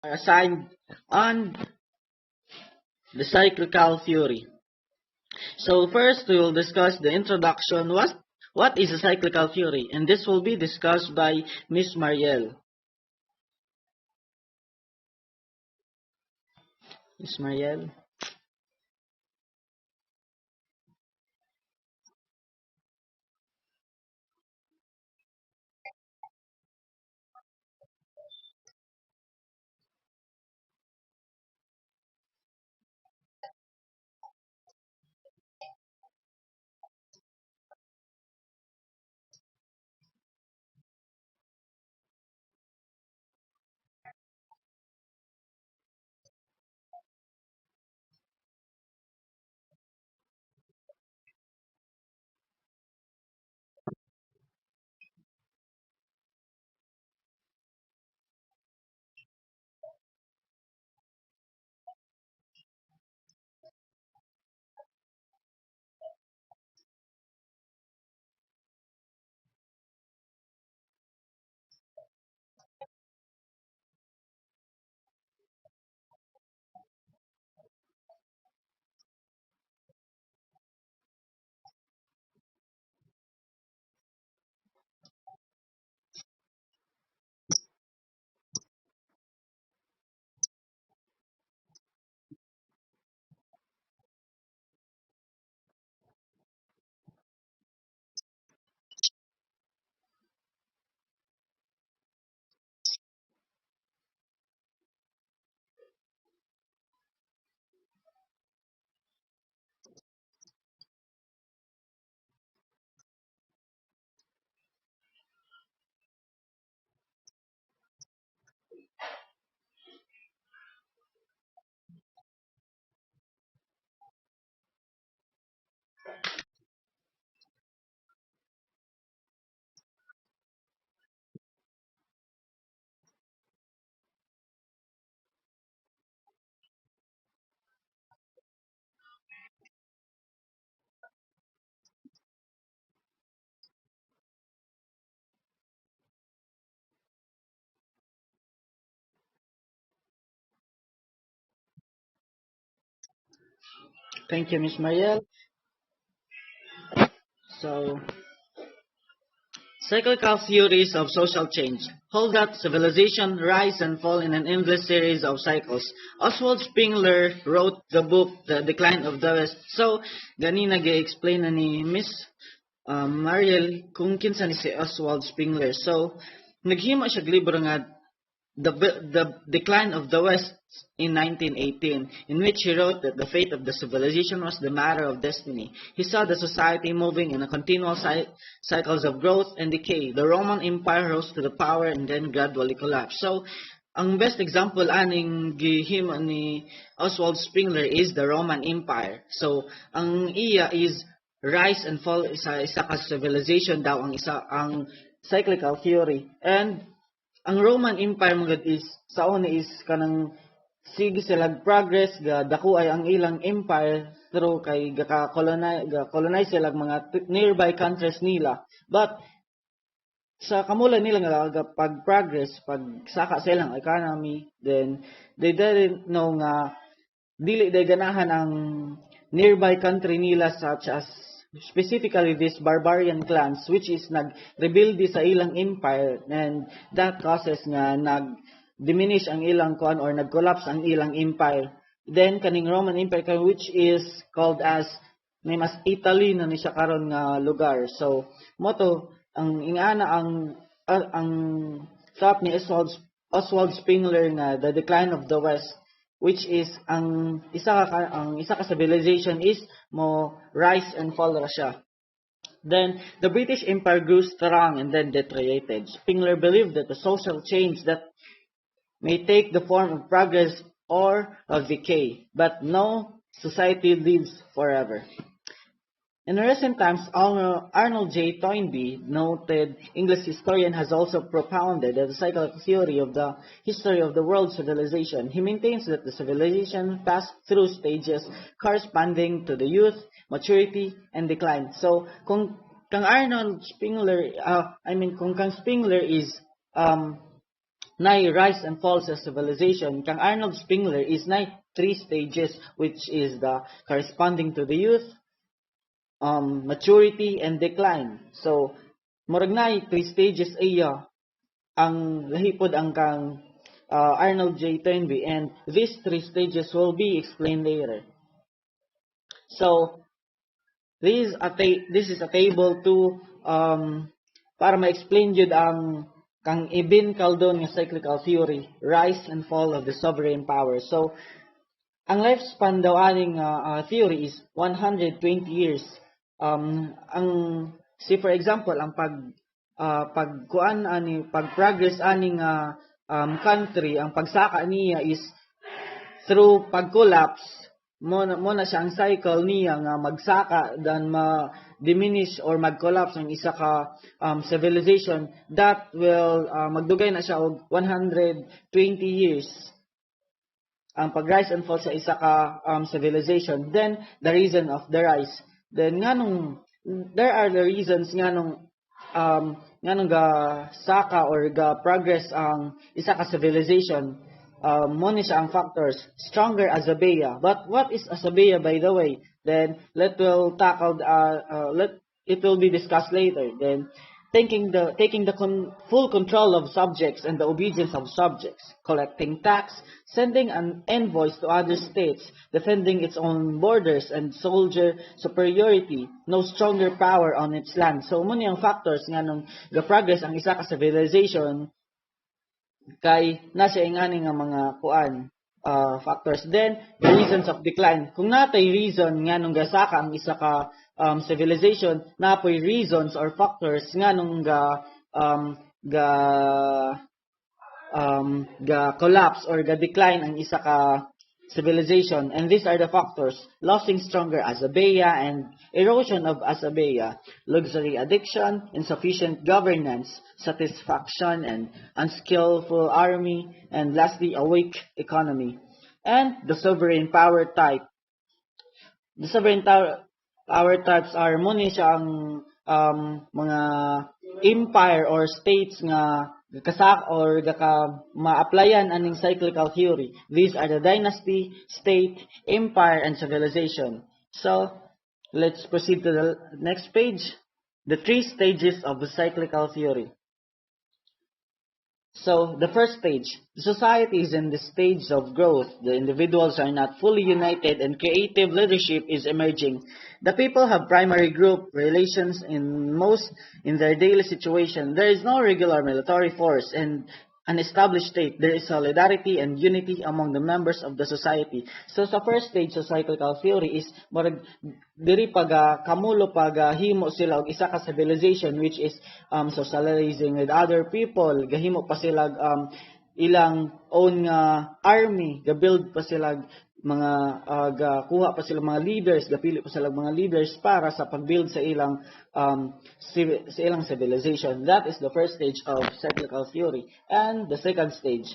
are assigned on the cyclical theory. So first we will discuss the introduction. What is a cyclical theory? And this will be discussed by Miss Marielle. Miss Marielle. Thank you, Miss Marielle. So cyclical theories of social change hold that civilization rise and fall in an endless series of cycles. Oswald Spengler wrote the book The Decline of the West. So, gani nag-explain na ni Miss Mariel kung kinsa ni si Oswald Spengler. So, naghima siya libro nga the Decline of the West in 1918, in which he wrote that the fate of the civilization was the matter of destiny. He saw the society moving in a continual cycles of growth and decay. The Roman Empire rose to the power and then gradually collapsed. So, ang best example aning gihim ni Oswald Spengler is the Roman Empire. So, ang iya is rise and fall isa ka civilization daw ang cyclical theory. And ang Roman Empire mga is sa una is kanang sige sila progress ga dako ay ang ilang empire through kay colonize sila mga nearby countries nila, but sa kamulan nila nga pag progress pag saka sa ilang economy, then they didn't know nga dili day ganahan ang nearby country nila, such as specifically these barbarian clans which is nag-rebuild sa ilang empire, and that causes nga nag-diminish ang ilang kuan or nag-collapse ang ilang empire. Then kaning Roman Empire which is called as name as Italy na ni siya karon nga lugar. So moto ang ingana ang thought ni Oswald Spengler nga The Decline of the West, which is ang isa ka civilization is mo rise and fall ra siya. Then the British Empire grew strong and then deteriorated. Spengler believed that the social change that may take the form of progress or of decay, but no society lives forever. In recent times, Arnold J. Toynbee, noted English historian, has also propounded the cyclical theory of the history of the world civilization. He maintains that the civilization passed through stages corresponding to the youth, maturity, and decline. So, kung kang Spengler is nay rise and fall sa civilization. Kang Arnold Spengler is nay 3 stages, which is the corresponding to the youth, maturity, and decline. So, murag nay 3 stages iya ang lahipod ang kang Arnold J. Toynbee, and these 3 stages will be explained later. So, this is a table to para ma-explain jud ang kang Ibn Khaldun nga cyclical theory, rise and fall of the sovereign power. So, ang lifespan daw aning theory is 120 years. For example, ang pag-progress aning country, ang pagsaka niya is through pag-collapse. Mo na siya ang cycle niya nga magsaka dan ma-diminish or mag-collapse ang isa ka civilization that will magdugay na siya og 120 years ang pag-rise and fall sa isa ka civilization. Then the reason of the rise, then nganong there are the reasons nganong ga saka or ga progress ang isa ka civilization. Mo ni siya ang factors. Stronger Azabeya. But what is Azabeya, by the way? Then it will be discussed later. Then taking the full control of subjects and the obedience of subjects, collecting tax, sending an envoys to other states, defending its own borders and soldier superiority, no stronger power on its land. So mo ni ang factors nga nung ga progress ang isa ka civilization kay nasa ingani nga mga factors. Then the reasons of decline, kung natay reason nga nung gasaka ang isa ka civilization, napoy reasons or factors nga nung ga collapse or ga decline ang isa ka civilization. And these are the factors: losing stronger Azabeya and erosion of Azabeya, luxury addiction, insufficient governance, satisfaction and unskillful army, and lastly a weak economy. And the sovereign power type. The sovereign power types are muna siya ang mga empire or states nga kasak or ma-applyan aning cyclical theory. These are the dynasty, state, empire, and civilization. So, let's proceed to the next page. The 3 stages of the cyclical theory. So, the first stage, the society is in the stage of growth. The individuals are not fully united and creative leadership is emerging. The people have primary group relations in their daily situation. There is no regular military force and an established state. There is solidarity and unity among the members of the society. So, sa first stage sa cyclical theory is diri kamulo himo sila og isa ka civilization, which is socializing with other people. Gahimo pa sila ilang own army, ga-build pa sila mga gakuha pa sila mga leaders, gapili pa sila mga leaders para sa pag-build sa ilang civilization. That is the first stage of cyclical theory. And the second stage.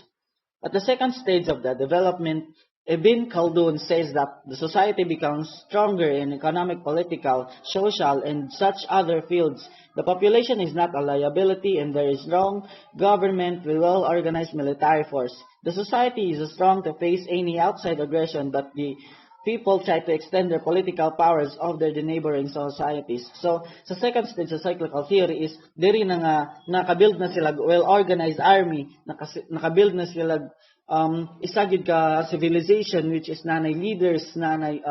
At the second stage of the development, Ibn Khaldun says that the society becomes stronger in economic, political, social, and such other fields. The population is not a liability and there is strong government with well-organized military force. The society is strong to face any outside aggression, but the people try to extend their political powers over the neighboring societies. So, sa second stage sa cyclical theory is, diri na nga, nakabuild na sila well-organized army, nakabuild na sila isagid ka civilization, which is nanay leaders, nanay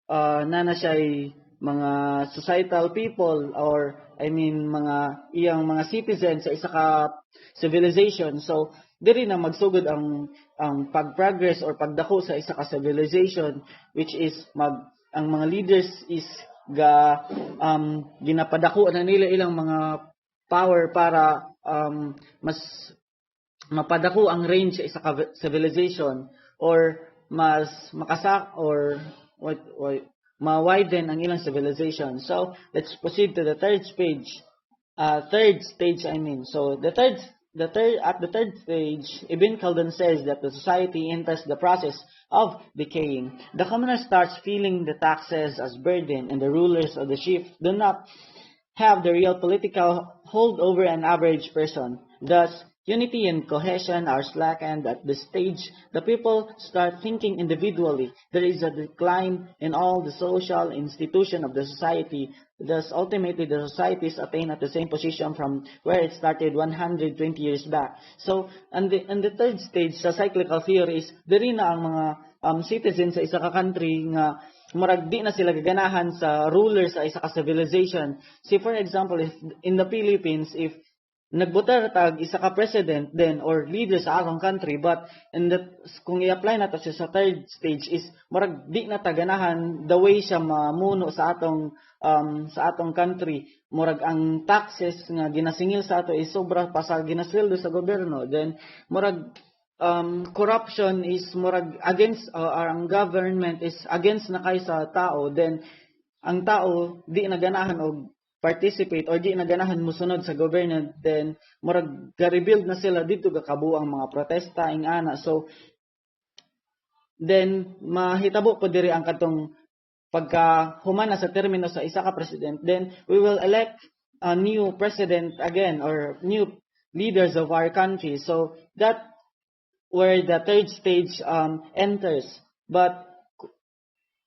siya'y mga societal people, or mga iyang mga citizens sa isa ka civilization. So, diri na magsugod ang pag-progress or pagdako sa isa ka civilization, which is ang mga leaders is ginapadako na nila ilang mga power para mas mapadako ang range sa isa ka civilization, or mas makasak or ma-widen ang ilang civilization. So, let's proceed to the third stage. So, at the third stage, Ibn Khaldun says that the society enters the process of decaying. The commoner starts feeling the taxes as burden, and the rulers of the chief do not have the real political hold over an average person. Thus, Unity and cohesion are slackened at this stage. The people start thinking individually. There is a decline in all the social institution of the society. Thus, ultimately, the societies attain at the same position from where it started 120 years back. So, and the third stage sa cyclical theory is, diri na ang mga citizens sa isa ka country nga murag di na sila gaganahan sa rulers sa isa ka civilization. See, for example, if in the Philippines, if nagbotar tag isa ka president then or leader sa akong country, but in the, kung i-apply nato siya sa third stage is murag di na taganahan the way siya mamuno sa atong country. Murag ang taxes nga ginasingil sa ato is sobra pa sa ginasweldo sa gobyerno. Then murag corruption is murag against ang government is against na kay sa tao. Then ang tao di naganahan og participate or di naganahan musunod sa gobyerno, then murag ga-rebuild na sila dito gakabuo ang mga protesta ing ana. So then mahitabo po diri ang katong pagka humana sa termino sa isa ka president, then we will elect a new president again or new leaders of our country. So that where the third stage enters. But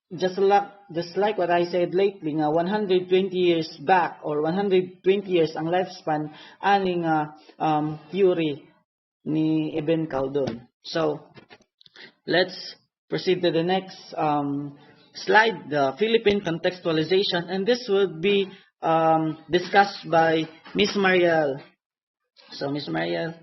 just like what I said lately, nga 120 years back or 120 years ang lifespan aning theory ni Ibn Khaldun. So let's proceed to the next slide, the Philippine contextualization, and this will be discussed by Miss Mariel. So Miss Mariel.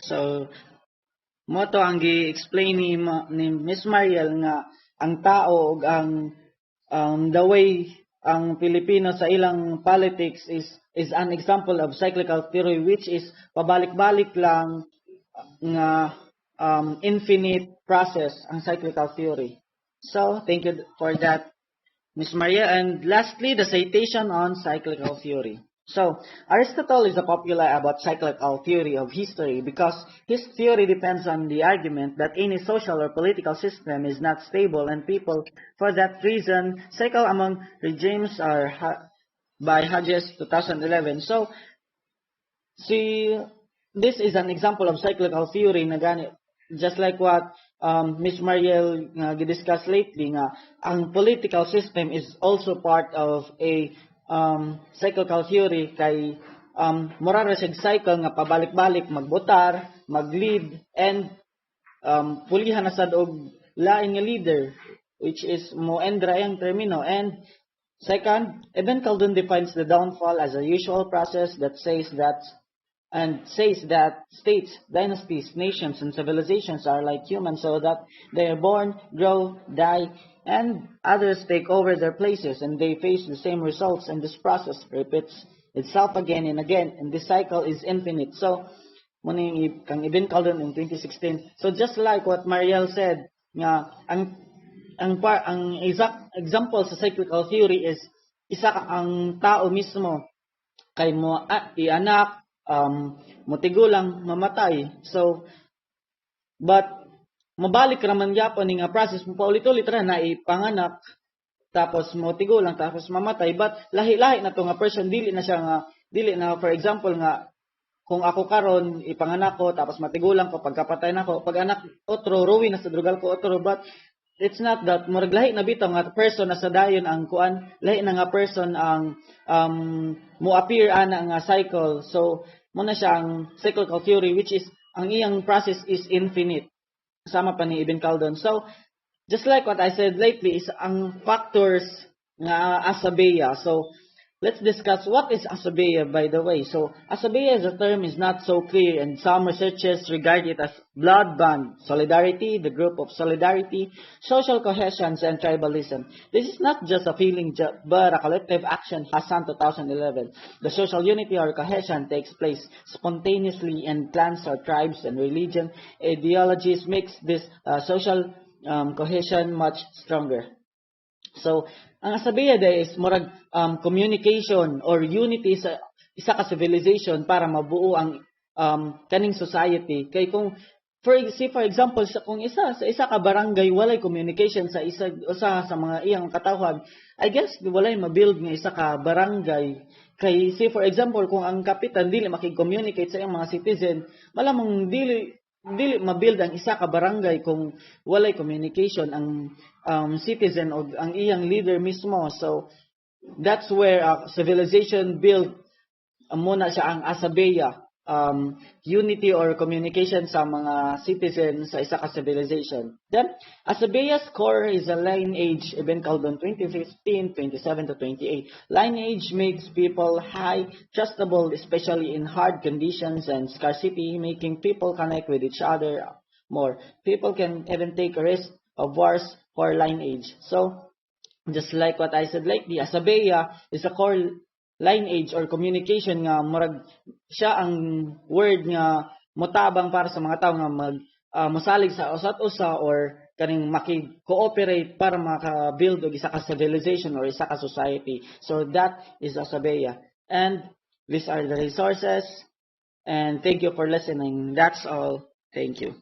So mo to ang gi-explain ni Miss Mariel nga ang tao ug the way ang Pilipino sa ilang politics is an example of cyclical theory, which is pabalik-balik lang nga infinite process ang cyclical theory. So thank you for that, Miss Maria. And lastly, the citation on cyclical theory. So, Aristotle is popular about cyclical theory of history because his theory depends on the argument that any social or political system is not stable and people, for that reason, cycle among regimes are by Hodges 2011. So, see, this is an example of cyclical theory na gani, just like what Ms. Mariel discussed lately, nga ang political system is also part of a cyclical theory kay murara sig cycle nga pabalik-balik magbotar, mag-lead, and pulihan na sad og lain nga leader, which is moendra ang termino. And second, Ibn Khaldun defines the downfall as a usual process that says that states, dynasties, nations, and civilizations are like humans, so that they are born, grow, die, and others take over their places, and they face the same results, and this process repeats itself again and again, and this cycle is infinite. So, muna kang Ibn Khaldun in 2016. So, just like what Mariel said, nga ang exact example sa cyclical theory is isa ang tao mismo kay mo ianak, motigulang mamatay. So, but mabalik raman gyapon nga process mo paulit-ulit ra na ipanganak, tapos mo tigulang tapos mamatay, but lahi-lahi na to nga person, dili na siya nga, dili na, for example nga, kung ako karon ipanganak ko tapos matigulang ko pagkapatay nako, pag anak otro ruwi na sa drugal ko otro, but it's not that murag lahi na bitaw nga person na sa dayon ang kuan, lahi na nga person ang mo appear ana nga cycle. So mo na siya ang cyclical theory, which is ang iyang process is infinite, sama pa ni Ibn Khaldun. So just like what I said lately is ang factors nga asabeya. So let's discuss what is asabeya, by the way. So asabeya as a term is not so clear, and some researchers regard it as blood bond, solidarity, the group of solidarity, social cohesion, and tribalism. This is not just a feeling, but a collective action. Hassan 2011. The social unity or cohesion takes place spontaneously in clans or tribes, and religion ideologies makes this social cohesion much stronger. So, ang asabeya day is murag communication or unity sa isa ka civilization para mabuo ang kaning society. Kay kung for example kung sa isa ka barangay walay communication sa usa sa mga iyang katawhan, I guess walay ma-build nga isa ka barangay. Kay for example kung ang kapitan dili makig-communicate sa iyang mga citizen, malamang dili ma-build ang isa ka barangay kung walay communication ang citizen o ang iyang leader mismo. So that's where civilization build muna siya ang asabeya, unity or communication sa mga citizens sa isa ka civilization. Then asabeya's core is a lineage, Ibn Khaldun 2015, 27 to 28. Lineage makes people high, trustable, especially in hard conditions and scarcity, making people connect with each other more. People can even take a risk of wars for lineage. So just like what I said lately, asabeya is a core lineage or communication nga murag siya ang word nga motabang para sa mga tao nga mosalig sa usat usa or kaning maki-cooperate para maka-build og isa ka civilization or isa ka society. So that is asabeya. And these are the resources, and thank you for listening. That's all. Thank you.